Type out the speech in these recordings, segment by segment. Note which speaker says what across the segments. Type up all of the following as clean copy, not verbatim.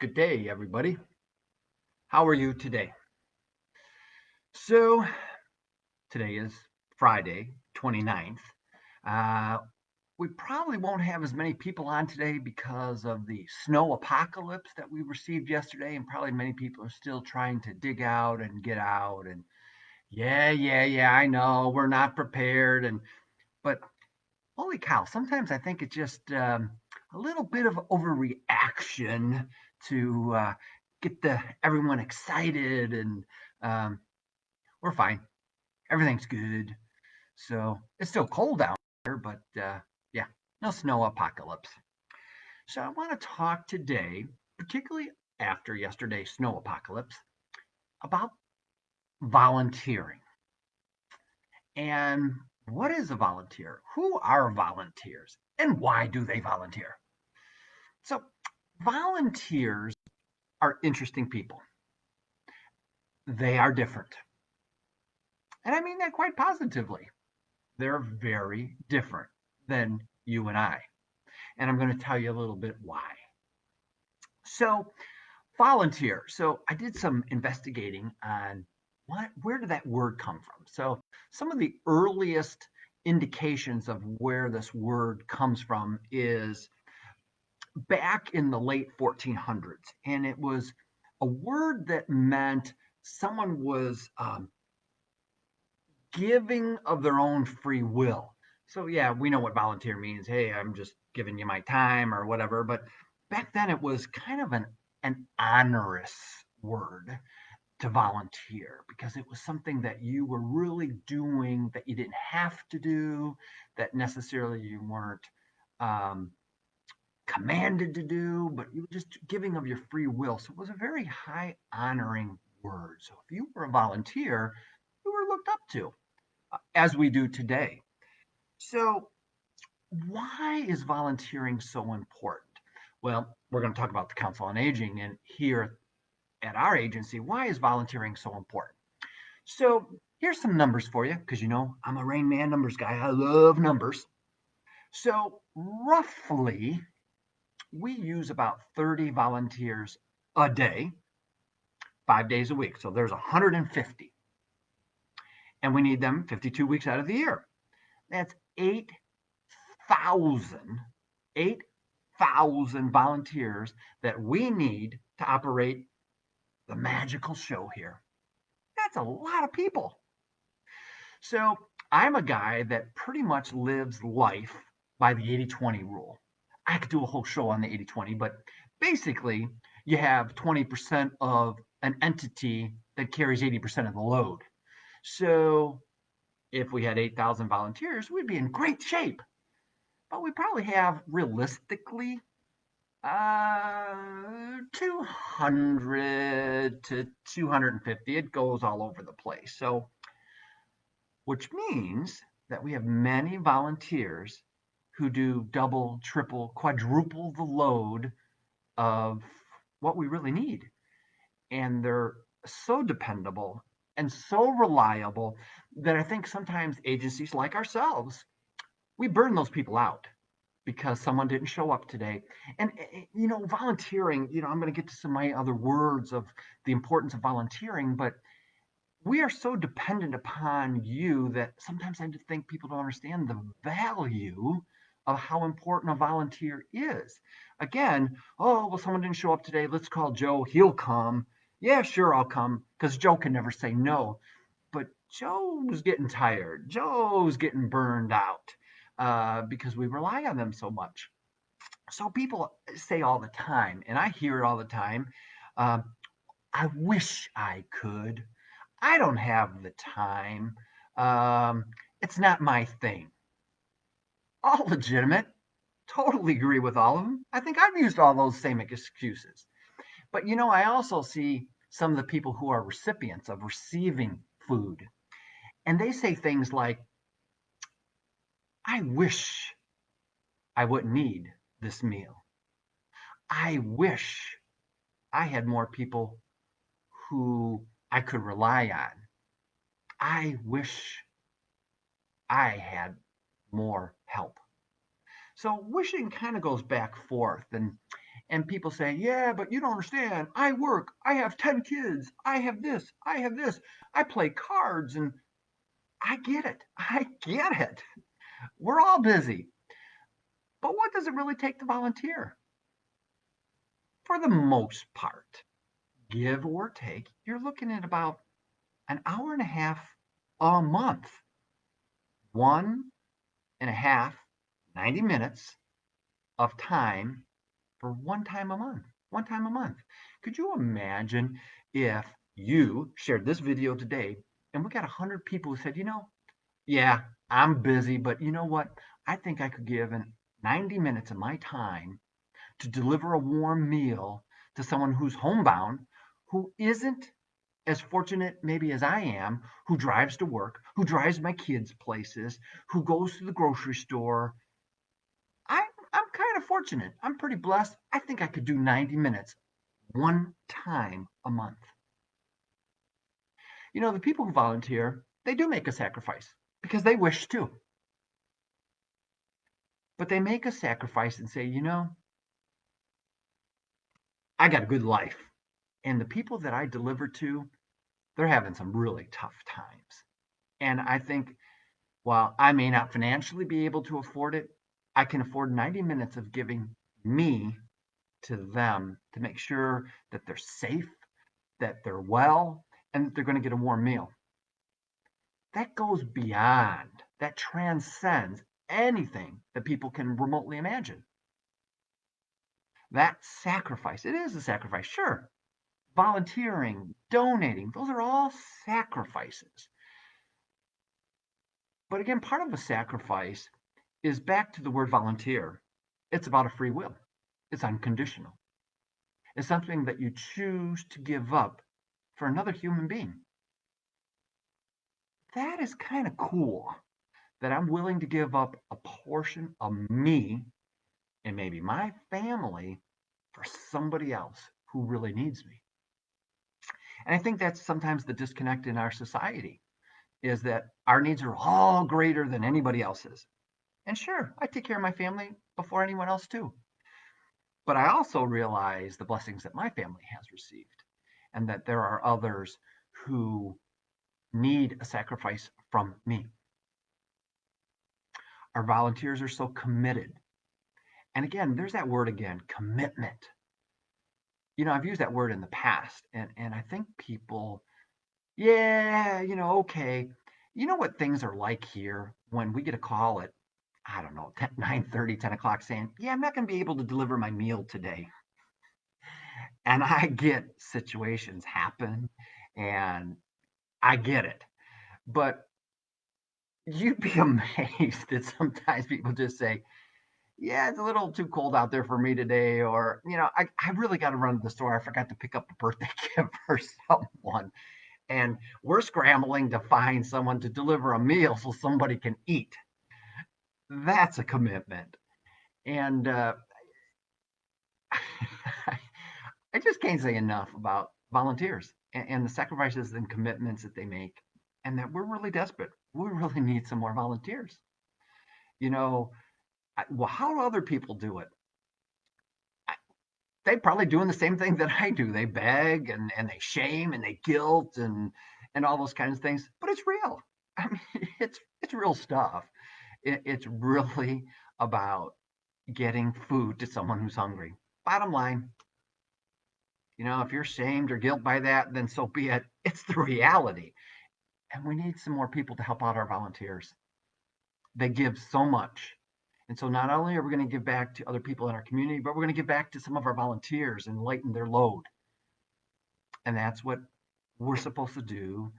Speaker 1: Good day, everybody. How are you today? So, today is Friday, 29th. Uh, we probably won't have as many people on today because of the snow apocalypse that we received yesterday, and probably many people are still trying to dig out and get out. And yeah, I know we're not prepared. But holy cow, sometimes I think it's just a little bit of overreaction to get everyone excited, and um, we're fine. Everything's good. So it's still cold out here, but yeah, no snow apocalypse. So I want to talk today, particularly after yesterday's snow apocalypse, about volunteering. And what is a volunteer? Who are volunteers? And why do they volunteer? So, volunteers are interesting people. They are different. And I mean that quite positively. They're very different than you and I. And I'm going to tell you a little bit why. So, volunteer. So, I did some investigating on where did that word come from? So, some of the earliest indications of where this word comes from is back in the late 1400s, and it was a word that meant someone was giving of their own free will. So yeah, we know what volunteer means. Hey, I'm just giving you my time or whatever. But back then, it was kind of an onerous word to volunteer because it was something that you were really doing that you didn't have to do, that necessarily you weren't um, commanded to do, but you were just giving of your free will. So it was a very high honoring word. So if you were a volunteer, you were looked up to, as we do today. So why is volunteering so important? Well, we're going to talk about the Council on Aging, and here at our agency, why is volunteering so important? So here's some numbers for you, because you know I'm a Rain Man numbers guy. I love numbers. So roughly we use about 30 volunteers a day, 5 days a week. So there's 150, and we need them 52 weeks out of the year. That's 8,000, 8,000 volunteers that we need to operate the magical show here. That's a lot of people. So I'm a guy that pretty much lives life by the 80-20 rule. I could do a whole show on the 80-20, but basically, you have 20% of an entity that carries 80% of the load. So if we had 8,000 volunteers, we'd be in great shape. But we probably have realistically 200 to 250. It goes all over the place. So which means that we have many volunteers who do double, triple, quadruple the load of what we really need. And they're so dependable and so reliable that I think sometimes agencies like ourselves, we burn those people out because someone didn't show up today. And, volunteering, I'm going to get to some of my other words of the importance of volunteering, but we are so dependent upon you that sometimes I just think people don't understand the value of how important a volunteer is. Again, oh, well, someone didn't show up today. Let's call Joe. He'll come. Yeah, sure, I'll come because Joe can never say no. But Joe's getting tired. Joe's getting burned out because we rely on them so much. So people say all the time, and I hear it all the time. Uh, I wish I could. I don't have the time. Um, it's not my thing. All legitimate. Totally agree with all of them. I think I've used all those same excuses. But I also see some of the people who are recipients of receiving food, and they say things like, I wish I wouldn't need this meal. I wish I had more people who I could rely on. I wish I had more help. So wishing kind of goes back forth, And people say, yeah, but you don't understand. I work. I have 10 kids. I have this. I have this. I play cards. And I get it. I get it. We're all busy. But what does it really take to volunteer? For the most part, give or take, you're looking at about an hour and a half a month. 1.5, 90 minutes of time for one time a month. One time a month. Could you imagine if you shared this video today and we got 100 people who said, yeah, I'm busy, but you know what? I think I could give 90 minutes of my time to deliver a warm meal to someone who's homebound, who isn't as fortunate maybe as I am, who drives to work, who drives my kids places, who goes to the grocery store. I'm kind of fortunate. I'm pretty blessed. I think I could do 90 minutes one time a month. The people who volunteer, they do make a sacrifice because they wish to. But they make a sacrifice and say, I got a good life. And the people that I deliver to, they're having some really tough times. And I think while I may not financially be able to afford it, I can afford 90 minutes of giving me to them to make sure that they're safe, that they're well, and that they're going to get a warm meal. That goes beyond, that transcends anything that people can remotely imagine. That sacrifice, it is a sacrifice, sure. Volunteering, donating, those are all sacrifices. But again, part of a sacrifice is back to the word volunteer. It's about a free will. It's unconditional. It's something that you choose to give up for another human being. That is kind of cool that I'm willing to give up a portion of me and maybe my family for somebody else who really needs me. And I think that's sometimes the disconnect in our society is that our needs are all greater than anybody else's. And sure, I take care of my family before anyone else too. But I also realize the blessings that my family has received and that there are others who need a sacrifice from me. Our volunteers are so committed. And again, there's that word again, commitment. I've used that word in the past, and I think people, yeah, okay. You know what things are like here when we get a call at, I don't know, 9:30, 10 o'clock saying, yeah, I'm not going to be able to deliver my meal today. And I get situations happen and I get it. But you'd be amazed that sometimes people just say, yeah, it's a little too cold out there for me today. Or, I really got to run to the store. I forgot to pick up a birthday gift for someone. And we're scrambling to find someone to deliver a meal so somebody can eat. That's a commitment. And I just can't say enough about volunteers and the sacrifices and commitments that they make, and that we're really desperate. We really need some more volunteers. You know, well, how do other people do it? They probably doing the same thing that I do. They beg and they shame and they guilt and all those kinds of things. But it's real. I mean, it's real stuff. It's really about getting food to someone who's hungry. Bottom line, if you're shamed or guilt by that, then so be it. It's the reality. And we need some more people to help out our volunteers. They give so much. And so not only are we going to give back to other people in our community, but we're going to give back to some of our volunteers and lighten their load. And that's what we're supposed to do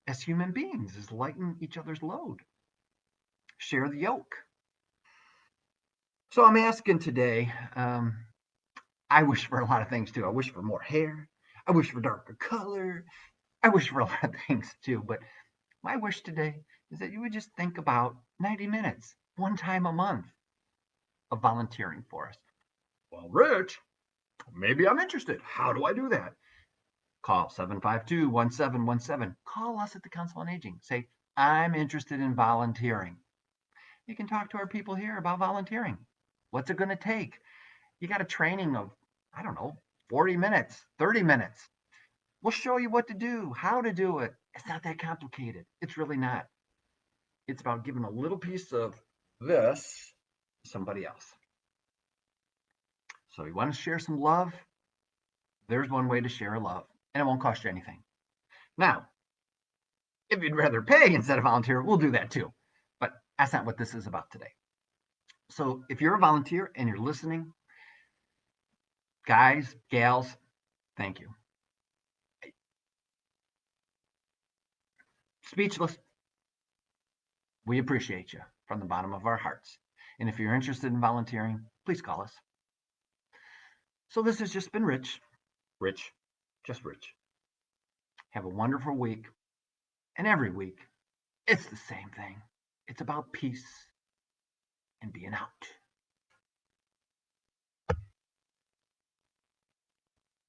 Speaker 1: as human beings, is lighten each other's load. Share the yoke. So I'm asking today, I wish for a lot of things too. I wish for more hair. I wish for darker color. I wish for a lot of things too. But my wish today is that you would just think about 90 minutes, one time a month, of volunteering for us. Well, Rich, maybe I'm interested. How do I do that? Call 752-1717. Call us at the Council on Aging. Say, I'm interested in volunteering. You can talk to our people here about volunteering. What's it going to take? You got a training of I don't know, 40 minutes, 30 minutes. We'll show you what to do, how to do it. It's not that complicated. It's really not. It's about giving a little piece of this to somebody else. So you want to share some love? There's one way to share love, and it won't cost you anything. Now, if you'd rather pay instead of volunteer, we'll do that too. But that's not what this is about today. So if you're a volunteer and you're listening, guys, gals, thank you. Speechless. We appreciate you from the bottom of our hearts. And if you're interested in volunteering, please call us. So this has just been Rich. Rich, just Rich. Have a wonderful week. And every week, it's the same thing. It's about peace and being out.